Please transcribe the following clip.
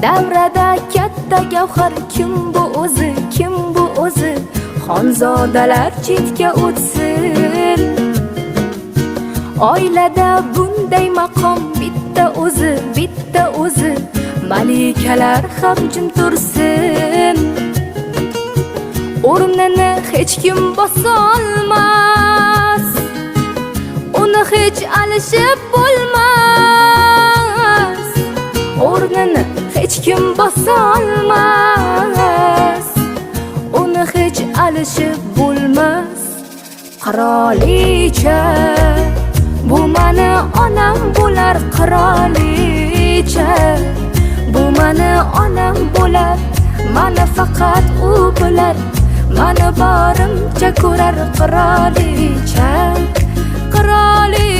Davrada katta gavhar kim bu o'zi, kim bu o'zi? Xonzodalar chetga o'tsin. Oilada bunday maqom bitta o'zi, bitta o'zi. Malikalar ham jim tursin. O'rnini hech kim bosolmas, uni hech alishib bo'lmas. O'rnini hech kim bosolmas, uni hech alishib bo'lmas. Qirolicha, bu mani onam bo'lar. Qirolicha, bu mani onam bo'lar. Mani faqat u bilar, mani borimcha ko'rar. Qirolicha, qirolicha.